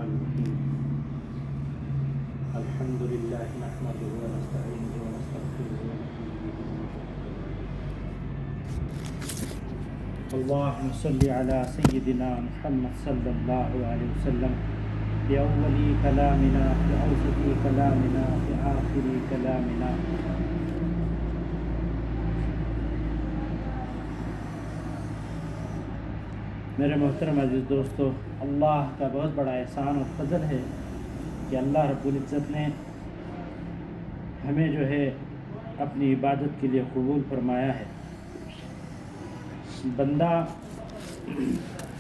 الرحيم الحمد لله نحمده ونستعينه ونستغفره اللهم صل على سيدنا محمد صلى الله عليه وسلم في أول كلامنا في أوسط كلامنا في آخر كلامنا. میرے محترم عزیز دوستو، اللہ کا بہت بڑا احسان اور فضل ہے کہ اللہ رب العزت نے ہمیں جو ہے اپنی عبادت کے لیے قبول فرمایا ہے. بندہ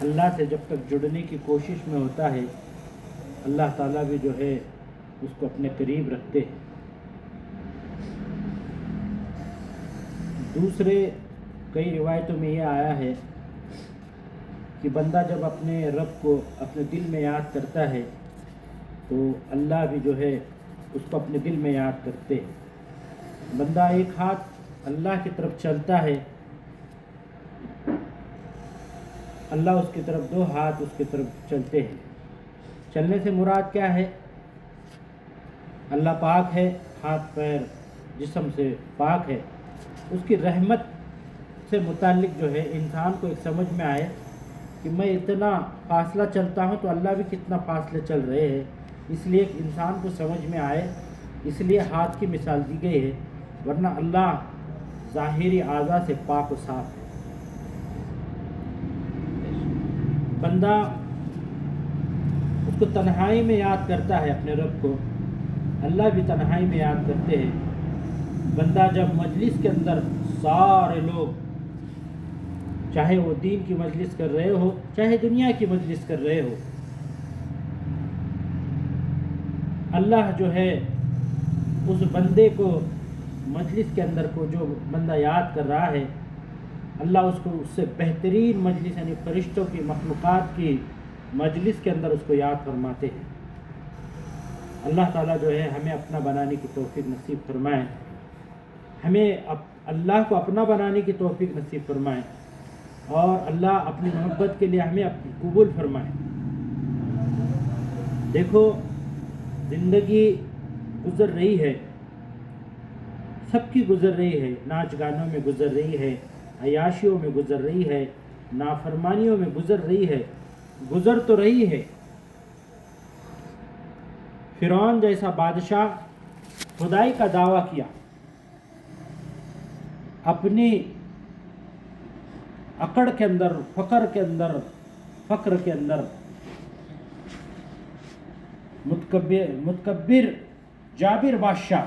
اللہ سے جب تک جڑنے کی کوشش میں ہوتا ہے، اللہ تعالیٰ بھی جو ہے اس کو اپنے قریب رکھتے ہیں. دوسرے کئی روایتوں میں یہ آیا ہے کہ بندہ جب اپنے رب کو اپنے دل میں یاد کرتا ہے تو اللہ بھی جو ہے اس کو اپنے دل میں یاد کرتے ہیں. بندہ ایک ہاتھ اللہ کی طرف چلتا ہے، اللہ اس کی طرف دو ہاتھ اس کی طرف چلتے ہیں. چلنے سے مراد کیا ہے؟ اللہ پاک ہے، ہاتھ پیر جسم سے پاک ہے. اس کی رحمت سے متعلق جو ہے انسان کو ایک سمجھ میں آئے کہ میں اتنا فاصلہ چلتا ہوں تو اللہ بھی کتنا فاصلے چل رہے ہیں. اس لیے ایک انسان کو سمجھ میں آئے، اس لیے ہاتھ کی مثال دی گئی ہے، ورنہ اللہ ظاہری اعضاء سے پاک و صاف ہے. بندہ اس کو تنہائی میں یاد کرتا ہے اپنے رب کو، اللہ بھی تنہائی میں یاد کرتے ہیں. بندہ جب مجلس کے اندر سارے لوگ، چاہے وہ دین کی مجلس کر رہے ہو چاہے دنیا کی مجلس کر رہے ہو، اللہ جو ہے اس بندے کو مجلس کے اندر کو جو بندہ یاد کر رہا ہے، اللہ اس کو اس سے بہترین مجلس یعنی فرشتوں کی مخلوقات کی مجلس کے اندر اس کو یاد فرماتے ہیں. اللہ تعالیٰ جو ہے ہمیں اپنا بنانے کی توفیق نصیب فرمائے، ہمیں اللہ کو اپنا بنانے کی توفیق نصیب فرمائے، اور اللہ اپنی محبت کے لیے ہمیں اپنی قبول فرمائے. دیکھو زندگی گزر رہی ہے، سب کی گزر رہی ہے، ناچ گانوں میں گزر رہی ہے، عیاشیوں میں گزر رہی ہے، نافرمانیوں میں گزر رہی ہے، گزر تو رہی ہے. فرعون جیسا بادشاہ خدائی کا دعویٰ کیا، اپنی اکڑ کے اندر فقر کے اندر متکبر جابر بادشاہ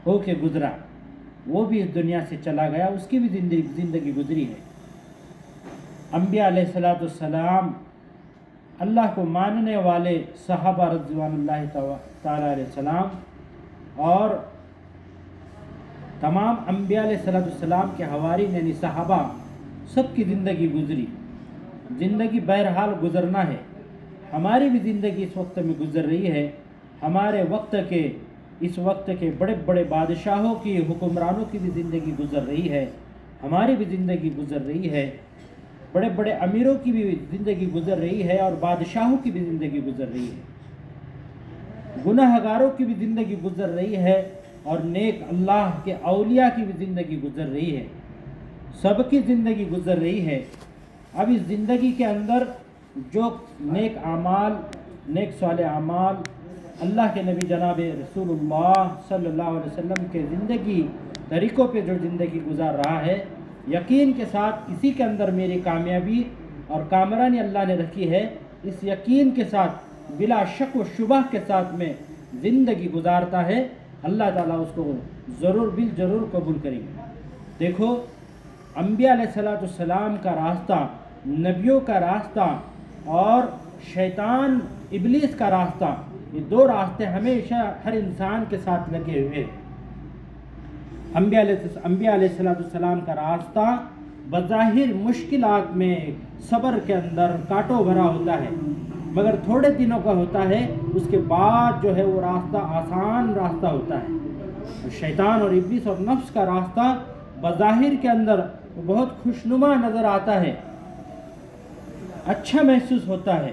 ہو کے گزرا، وہ بھی اس دنیا سے چلا گیا، اس کی بھی زندگی گزری ہے. انبیاء علیہ السلام، اللہ کو ماننے والے صحابہ رضوان اللہ تعالیٰ علیہ السلام اور تمام انبیاء علیہ السلام کے حوارین یعنی صحابہ، سب کی زندگی گزری. زندگی بہرحال گزرنا ہے. ہماری بھی زندگی اس وقت میں گزر رہی ہے. ہمارے وقت کے اس وقت کے بڑے بڑے بادشاہوں کی، حکمرانوں کی بھی زندگی گزر رہی ہے، ہماری بھی زندگی گزر رہی ہے. بڑے بڑے امیروں کی بھی زندگی گزر رہی ہے اور بادشاہوں کی بھی زندگی گزر رہی ہے. گناہ گاروں کی بھی زندگی گزر رہی ہے اور نیک اللہ کے اولیاء کی بھی زندگی گزر رہی ہے. سب کی زندگی گزر رہی ہے. اب اس زندگی کے اندر جو نیک اعمال، نیک صالح اعمال، اللہ کے نبی جناب رسول اللہ صلی اللہ علیہ وسلم کے زندگی طریقوں پہ جو زندگی گزار رہا ہے، یقین کے ساتھ اسی کے اندر میری کامیابی اور کامرانی اللہ نے رکھی ہے. اس یقین کے ساتھ بلا شک و شبہ کے ساتھ میں زندگی گزارتا ہے، اللہ تعالیٰ اس کو ضرور بالضرور قبول کریں گے. دیکھو انبیاء علیہ السلام کا راستہ، نبیوں کا راستہ اور شیطان ابلیس کا راستہ، یہ دو راستے ہمیشہ ہر انسان کے ساتھ لگے ہوئے ہیں. انبیاء علیہ السلام کا راستہ بظاہر مشکلات میں، صبر کے اندر کانٹوں بھرا ہوتا ہے، مگر تھوڑے دنوں کا ہوتا ہے، اس کے بعد جو ہے وہ راستہ آسان راستہ ہوتا ہے. شیطان اور ابلیس اور نفس کا راستہ بظاہر کے اندر بہت خوشنما نظر آتا ہے، اچھا محسوس ہوتا ہے،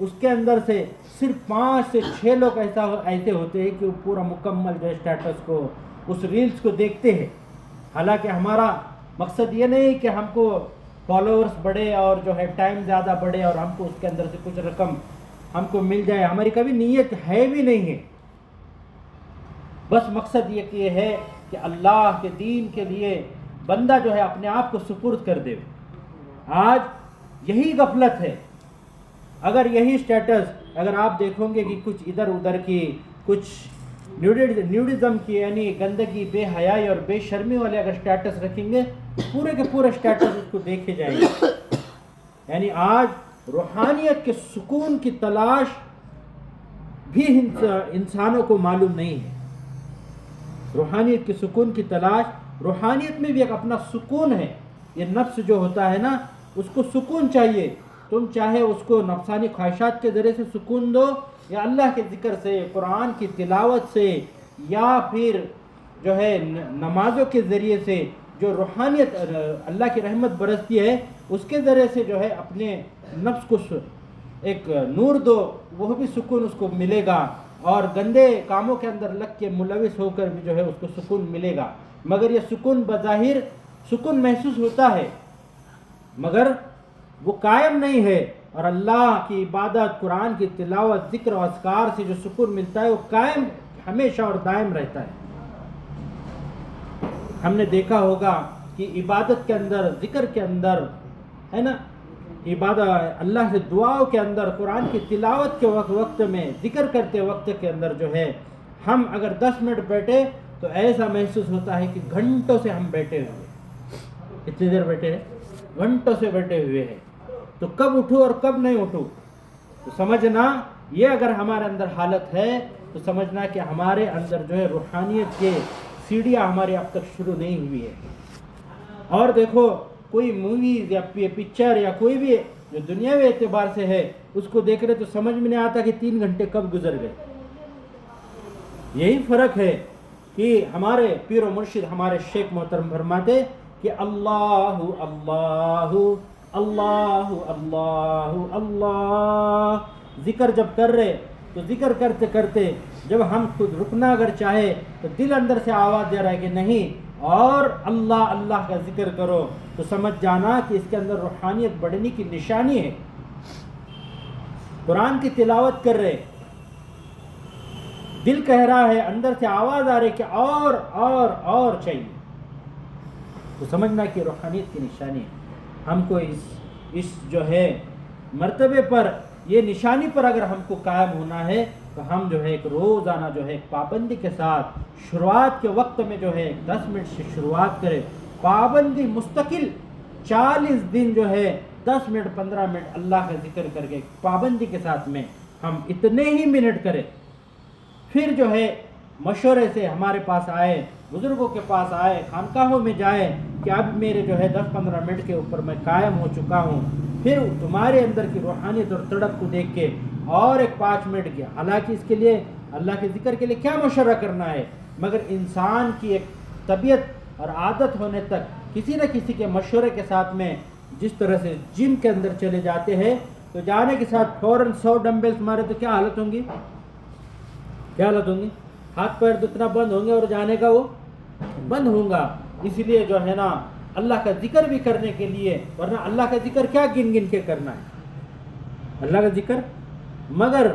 اس کے اندر سے صرف 5 سے 6 لوگ ایسے ہوتے ہیں کہ وہ پورا مکمل جو اسٹیٹس کو اس ریلز کو دیکھتے ہیں. حالانکہ ہمارا مقصد یہ نہیں کہ ہم کو فالوورز بڑھے اور جو ہے ٹائم زیادہ بڑھے اور ہم کو اس کے اندر سے کچھ رقم ہم کو مل جائے. ہماری کبھی نیت ہے بھی نہیں ہے. بس مقصد یہ ہے کہ اللہ کے دین کے لیے بندہ جو ہے اپنے آپ کو سپرد کر دے. آج یہی غفلت ہے. اگر یہی سٹیٹس اگر آپ دیکھو گے کہ کچھ ادھر ادھر کی کچھ نیوڈزم کی یعنی گندگی بے حیائی اور بے شرمی والے اگر سٹیٹس رکھیں گے پورے کے پورے سٹیٹس اس کو دیکھے جائیں گے. یعنی آج روحانیت کے سکون کی تلاش بھی انسانوں کو معلوم نہیں ہے. روحانیت کے سکون کی تلاش، روحانیت میں بھی ایک اپنا سکون ہے. یہ نفس جو ہوتا ہے نا اس کو سکون چاہیے. تم چاہے اس کو نفسانی خواہشات کے ذریعے سے سکون دو یا اللہ کے ذکر سے، قرآن کی تلاوت سے، یا پھر جو ہے نمازوں کے ذریعے سے جو روحانیت اللہ کی رحمت برستی ہے اس کے ذریعے سے جو ہے اپنے نفس کو ایک نور دو، وہ بھی سکون اس کو ملے گا. اور گندے کاموں کے اندر لگ کے ملوث ہو کر بھی جو ہے اس کو سکون ملے گا. مگر یہ سکون بظاہر سکون محسوس ہوتا ہے مگر وہ قائم نہیں ہے. اور اللہ کی عبادت، قرآن کی تلاوت، ذکر و اذکار سے جو سکون ملتا ہے وہ قائم ہمیشہ اور دائم رہتا ہے. ہم نے دیکھا ہوگا کہ عبادت کے اندر، ذکر کے اندر ہے نا، عبادت اللہ سے دعاؤں کے اندر، قرآن کی تلاوت کے وقت میں، ذکر کرتے وقت کے اندر جو ہے ہم اگر 10 منٹ بیٹھے تو ایسا محسوس ہوتا ہے کہ گھنٹوں سے ہم بیٹھے ہوئے. کتنی دیر بیٹھے ہیں؟ گھنٹوں سے بیٹھے ہوئے ہیں. تو کب اٹھوں اور کب نہیں اٹھوں؟ تو سمجھنا یہ اگر ہمارے اندر حالت ہے تو سمجھنا کہ ہمارے اندر جو ہے روحانیت کے سیڑھیاں ہمارے اب تک شروع نہیں ہوئی ہے. اور دیکھو کوئی موویز یا پکچر یا کوئی بھی جو دنیاوی اعتبار سے ہے اس کو دیکھ رہے تو سمجھ میں نہیں آتا کہ 3 گھنٹے کب گزر گئے. یہی فرق ہے کہ ہمارے پیر و مرشد ہمارے شیخ محترم فرماتے کہ اللہ اللہ اللہ اللہ اللہ. ذکر جب کر رہے تو ذکر کرتے کرتے جب ہم خود رکنا اگر چاہے تو دل اندر سے آواز دے رہا ہے کہ نہیں اور اللہ اللہ کا ذکر کرو، تو سمجھ جانا کہ اس کے اندر روحانیت بڑھنے کی نشانی ہے. قرآن کی تلاوت کر رہے، دل کہہ رہا ہے، اندر سے آواز آ رہی کہ اور چاہیے، تو سمجھنا کہ روحانیت کی نشانی ہے. ہم کو اس جو ہے مرتبے پر، یہ نشانی پر اگر ہم کو قائم ہونا ہے تو ہم جو ہے ایک روزانہ جو ہے پابندی کے ساتھ شروعات کے وقت میں جو ہے 10 منٹ سے شروعات کرے. پابندی مستقل 40 دن جو ہے 10 منٹ 15 منٹ اللہ کا ذکر کر کے پابندی کے ساتھ میں ہم اتنے ہی منٹ کریں. پھر جو ہے مشورے سے ہمارے پاس آئے، بزرگوں کے پاس آئے، خانقاہوں میں جائے کہ اب میرے جو ہے 10-15 منٹ کے اوپر میں قائم ہو چکا ہوں. پھر تمہارے اندر کی روحانیت اور تڑپ کو دیکھ کے اور ایک 5 منٹ کیا. حالانکہ اس کے لیے اللہ کے ذکر کے لیے کیا مشورہ کرنا ہے، مگر انسان کی ایک طبیعت اور عادت ہونے تک کسی نہ کسی کے مشورے کے ساتھ میں، جس طرح سے جم کے اندر چلے جاتے ہیں تو جانے کے ساتھ فوراً 100 ڈمبلز مارے تو کیا حالت ہوں گی؟ کیا حالت ہوں گی؟ ہاتھ پیر اتنا بند ہوں گے اور جانے کا وہ بند ہوگا. اس لیے جو ہے نا اللہ کا ذکر بھی کرنے کے لیے، ورنہ اللہ کا ذکر کیا گن گن کے کرنا ہے؟ اللہ کا ذکر مگر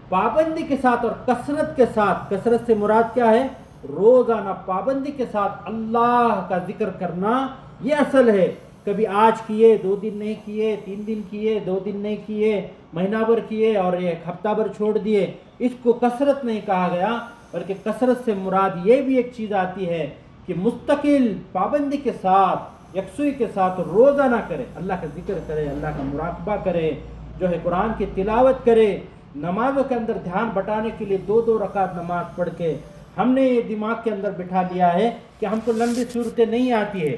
پابندی کے ساتھ اور کثرت کے ساتھ. کثرت سے مراد کیا ہے؟ روزانہ پابندی کے ساتھ اللہ کا ذکر کرنا، یہ اصل ہے. کبھی آج کیے 2 دن نہیں کیے، 3 دن کیے 2 دن نہیں کیے، مہینہ بھر کیے اور 1 ہفتہ بھر چھوڑ دیے، اس کو کثرت نہیں کہا گیا. بلکہ کثرت سے مراد یہ بھی ایک چیز آتی ہے کہ مستقل پابندی کے ساتھ، یکسوئی کے ساتھ روزانہ کرے، اللہ کا ذکر کرے، اللہ کا مراقبہ کرے، جو ہے قرآن کی تلاوت کرے. نمازوں کے اندر دھیان بٹانے کے لیے 2 رکعت نماز پڑھ کے ہم نے یہ دماغ کے اندر بٹھا لیا ہے کہ ہم کو لمبی صورتیں نہیں آتی ہے.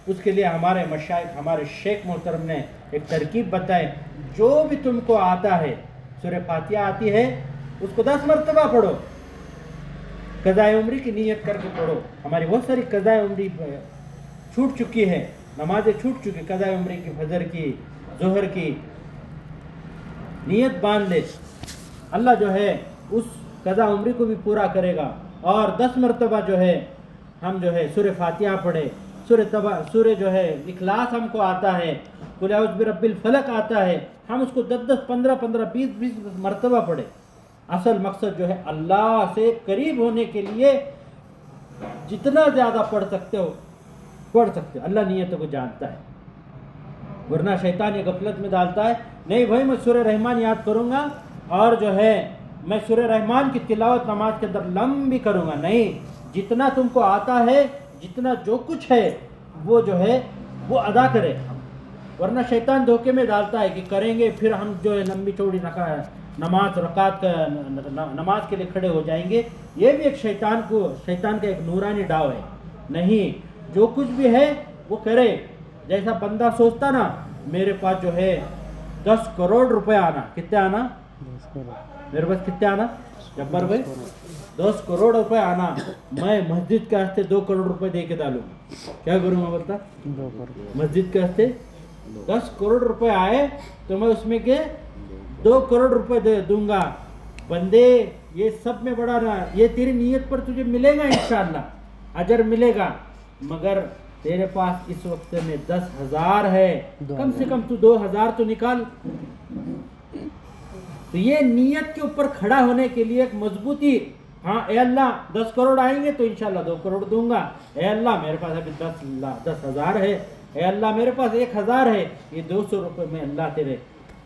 اس کے لیے ہمارے مشائخ، ہمارے شیخ محترم نے ایک ترکیب بتائے. جو بھی تم کو آتا ہے، سورہ فاتحہ آتی ہے اس کو 10 مرتبہ پڑھو، قضاء عمری کی نیت کر کے پڑھو. ہماری بہت ساری قضاء عمری چھوٹ چکی ہے، نمازیں چھوٹ چکی، قضاء عمری کی، فجر کی، ظہر کی. نیت باندھ لے، اللہ جو ہے اس قضا عمری کو بھی پورا کرے گا۔ اور 10 مرتبہ جو ہے ہم جو ہے سورہ فاتحہ پڑھے، سورہ جو ہے اخلاص ہم کو آتا ہے، قل اعوذ برب الفلق آتا ہے، ہم اس کو 10 15 20 مرتبہ پڑھے۔ اصل مقصد جو ہے اللہ سے قریب ہونے کے لیے جتنا زیادہ پڑھ سکتے ہو پڑھ سکتے ہو، اللہ نیتوں کو جانتا ہے، ورنہ شیطان یہ غفلت میں ڈالتا ہے، نہیں بھائی میں سورہ رحمان یاد کروں گا اور جو ہے میں سورہ رحمان کی تلاوت نماز کے اندر لمبی کروں گا، نہیں، جتنا تم کو آتا ہے، جتنا جو کچھ ہے وہ جو ہے وہ ادا کرے، ورنہ شیطان دھوکے میں ڈالتا ہے کہ کریں گے پھر ہم جو ہے لمبی چوڑی نماز رکعت نماز کے لیے کھڑے ہو جائیں گے، یہ بھی ایک شیطان کا ایک نورانی ڈاؤ ہے، نہیں، جو کچھ بھی ہے وہ کرے، جیسا بندہ سوچتا نا میرے پاس جو ہے 10 کروڑ روپے آنا، کتنے آنا میرے پاس کتنے آنا جبر بھائی 10 کروڑ روپے آنا، میں مسجد کے ہستے 2 کروڑ روپے دے کے ڈالوں، کیا کروں میں بولتا، مسجد کے ہستے 10 کروڑ روپے آئے تو میں اس میں کے 2 کروڑ روپے دے دوں گا، بندے یہ سب میں بڑا نا، یہ تیری نیت پر تجھے ملے گا انشاءاللہ، اجر ملے گا، مگر تیرے پاس اس وقت میں 10,000 ہے، کم سے کم تو 2,000 تو نکال۔ تو یہ نیت کے اوپر کھڑا ہونے کے لیے ایک مضبوطی، ہاں اے اللہ 10 کروڑ آئیں گے تو انشاءاللہ 2 کروڑ دوں گا، اے اللہ میرے پاس ابھی 10,000 ہے، اے اللہ میرے پاس 1,000 ہے، یہ 200 روپے میں اللہ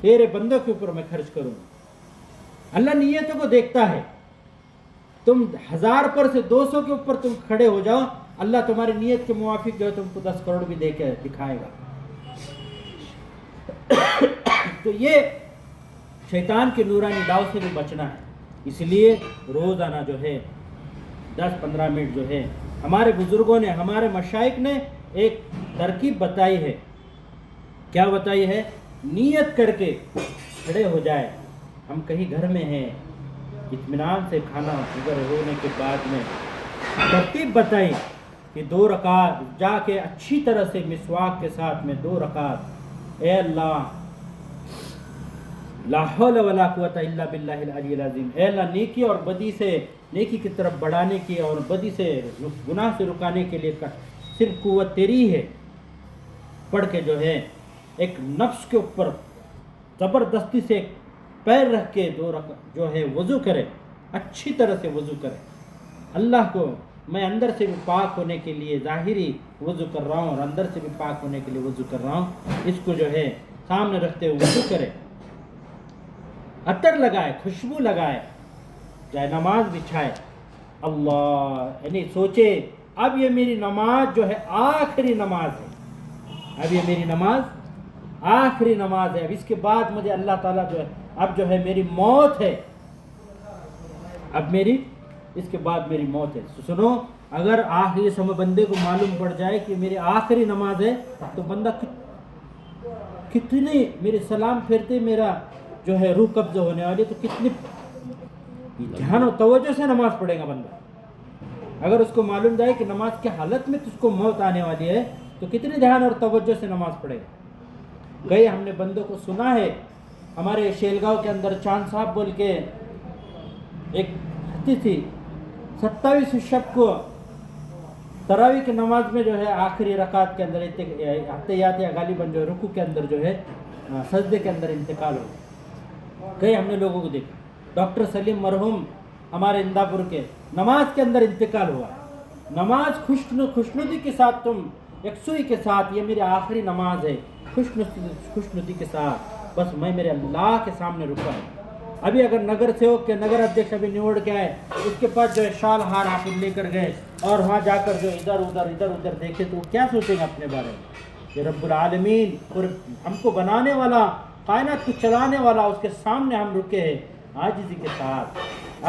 تیرے بندوں کے اوپر میں خرچ کروں۔ اللہ نیتوں کو دیکھتا ہے، تم 1000 پر سے 200 کے اوپر تم کھڑے ہو جاؤ، اللہ تمہاری نیت کے موافق جو ہے تم کو 10 کروڑ بھی دے کے دکھائے گا۔ تو یہ شیطان کے نورانی داؤ سے بھی بچنا ہے، اس لیے روزانہ جو ہے 10-15 منٹ جو ہے ہمارے بزرگوں نے، ہمارے مشائخ نے ایک ترکیب بتائی ہے، کیا بتائی ہے، نیت کر کے کھڑے ہو جائے، ہم کہیں گھر میں ہیں، اطمینان سے کھانا گزر ہونے کے بعد میں ترتیب بتائی کہ 2 رکعت جا کے اچھی طرح سے مسواک کے ساتھ میں 2 رکعت، اے اللہ لا حول ولا قوت الا باللہ العلی العظیم، اے اللہ نیکی اور بدی سے، نیکی کی طرف بڑھانے کی اور بدی سے گناہ سے رکانے کے لیے صرف قوت تیری ہے، پڑھ کے جو ہے ایک نفس کے اوپر زبردستی سے پیر رکھ کے 2 رکعت جو ہے وضو کرے، اچھی طرح سے وضو کرے، اللہ کو میں اندر سے بھی پاک ہونے کے لیے ظاہری وضو کر رہا ہوں اور اندر سے بھی پاک ہونے کے لیے وضو کر رہا ہوں، اس کو جو ہے سامنے رکھتے ہوئے وضو کرے، عطر لگائے، خوشبو لگائے، جائے نماز بچھائے، اللہ یعنی سوچے اب یہ میری نماز جو ہے آخری نماز ہے، اب یہ میری نماز آخری نماز ہے، اب اس کے بعد مجھے اللہ تعالیٰ جو ہے اب جو ہے میری موت ہے، اب میری اس کے بعد میری موت ہے۔ سنو، اگر آخری سمے بندے کو معلوم پڑ جائے کہ میری آخری نماز ہے تو بندہ کتنی میرے سلام پھرتے میرا جو ہے روح قبض ہونے والی، تو کتنی دھیان و توجہ سے نماز پڑھے گا بندہ۔ اگر اس کو معلوم جائے کہ نماز کی حالت میں تجھ کو موت آنے والی ہے تو کتنی دھیان اور توجہ سے نماز پڑھے گا۔ گئے ہم نے بندوں کو سنا ہے، ہمارے شیلگاؤں کے اندر چاند صاحب بول کے ایک ہستی تھی، 27 شب کو تراویح کی نماز میں جو ہے آخری رکعت کے اندر احتیاط یا غالباً جو رکوع کے اندر جو ہے سجدے کے اندر انتقال ہو گیا۔ کئی ہم نے لوگوں کو دیکھا، ڈاکٹر سلیم مرحوم ہمارے انداپور کے نماز کے اندر انتقال ہوا۔ نماز خوشنودی کے ساتھ، تم یکسوئی کے ساتھ، یہ میری آخری نماز ہے، خوشنودی کے ساتھ بس میں میرے اللہ کے سامنے رکا ہوں۔ ابھی اگر نگر سیوک کے نگر ادھیکش ابھی نوڑ کے آئے، اس کے پاس جو ہے شال ہار آپ لے کر گئے اور وہاں جا کر جو ادھر ادھر دیکھے تو وہ کیا سوچیں گے اپنے بارے میں؟ یہ رب العالمین اور ہم کو بنانے والا، کائنات کو چلانے والا، اس کے سامنے ہم رکے ہیں عاجزی کے ساتھ،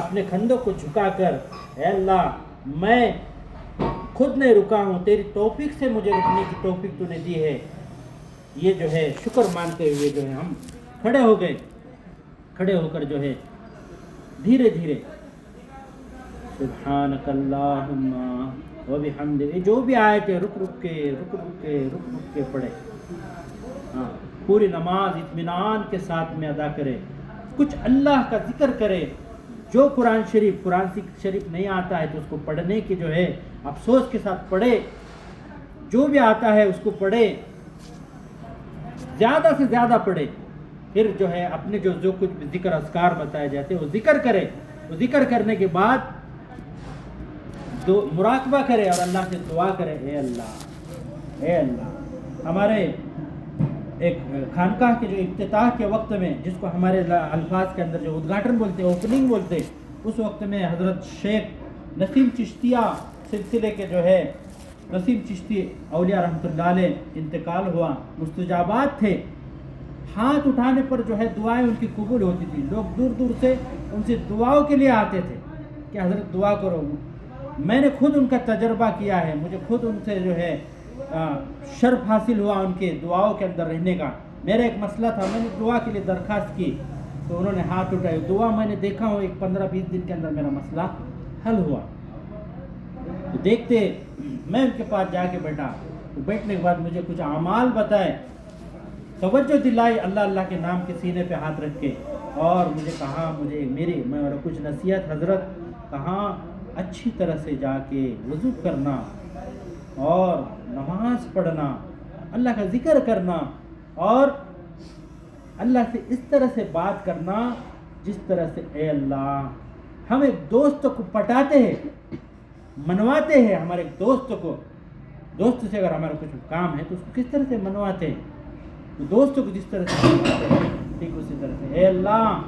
اپنے کندھوں کو جھکا کر، اے اللہ میں خود نہیں رکا ہوں، تیری توفیق سے مجھے رکنے کی توفیق تو نے دی ہے۔ یہ جو ہے شکر مانتے ہوئے جو ہے ہم کھڑے ہو گئے، کھڑے ہو کر جو ہے دھیرے دھیرے سبحانک اللہم و بحمدک، جو بھی آیتیں رک رک کے پڑھے، ہاں پوری نماز اطمینان کے ساتھ میں ادا کرے، کچھ اللہ کا ذکر کرے. جو قرآن شریف نہیں آتا ہے تو اس کو پڑھنے کی جو ہے افسوس کے ساتھ پڑھے. جو بھی آتا ہے اس کو پڑھے, زیادہ سے زیادہ پڑھے. پھر جو ہے اپنے جو کچھ بھی ذکر اذکار بتائے جاتے ہیں وہ ذکر کرے. وہ ذکر کرنے کے بعد مراقبہ کرے اور اللہ سے دعا کرے, اے اللہ ہمارے ایک خانقاہ کے جو افتتاح کے وقت میں, جس کو ہمارے الفاظ کے اندر جو ادگھاٹن بولتے ہیں, اوپننگ بولتے ہیں, اس وقت میں حضرت شیخ نسیم چشتیہ سلسلے کے جو ہے نسیم چشتی اولیاء رحمۃ اللہ علیہ انتقال ہوا. مستجابات تھے, ہاتھ اٹھانے پر جو ہے دعائیں ان کی قبول ہوتی تھی. لوگ دور دور سے ان سے دعاؤں کے لیے آتے تھے کہ حضرت دعا کرو. میں نے خود ان کا تجربہ کیا ہے, مجھے خود ان سے جو ہے شرف حاصل ہوا ان کے دعاؤں کے اندر رہنے کا. میرا ایک مسئلہ تھا, میں نے دعا کے لیے درخواست کی تو انہوں نے ہاتھ اٹھائے. دعا میں نے دیکھا ہوں ایک 15-20 دن کے اندر میرا مسئلہ حل ہوا. تو دیکھتے میں ان کے پاس جا کے بیٹھا, تو بیٹھنے کے بعد مجھے کچھ اعمال بتائے, توجہ دلائی اللہ کے نام کے سینے پہ ہاتھ رکھ کے, اور مجھے کہا میں کچھ نصیحت حضرت, کہاں اچھی طرح سے جا کے وضو کرنا اور نماز پڑھنا, اللہ کا ذکر کرنا, اور اللہ سے اس طرح سے بات کرنا جس طرح سے اے اللہ ہم ایک دوست کو پٹاتے ہیں, منواتے ہیں. ہمارے ایک دوست سے اگر ہمارا کچھ کام ہے تو اس کو کس طرح سے منواتے ہیں, تو دوست کو جس طرح سے منواتے ہیں ٹھیک اسی طرح سے اے اللہ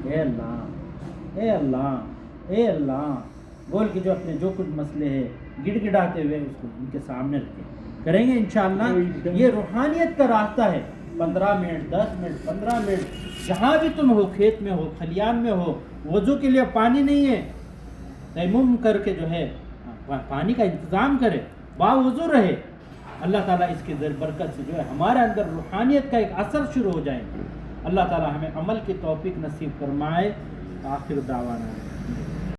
اے اللہ اے اللہ اے اللہ بول کے جو اپنے جو کچھ مسئلے ہیں گڑ گڑاتے ہوئے اس کو ان کے سامنے رکھیں. کریں گے انشاءاللہ. یہ روحانیت کا راستہ ہے. 15 منٹ 10 منٹ 15 منٹ جہاں بھی تم ہو, کھیت میں ہو, کھلیان میں ہو, وضو کے لیے پانی نہیں ہے, تیمم کر کے جو ہے پانی کا انتظام کرے, باوضو رہے. اللہ تعالیٰ اس کی برکت سے جو ہے ہمارے اندر روحانیت کا ایک اثر شروع ہو جائے. اللہ تعالیٰ ہمیں عمل کی توفیق نصیب فرمائے. آخر دعوانا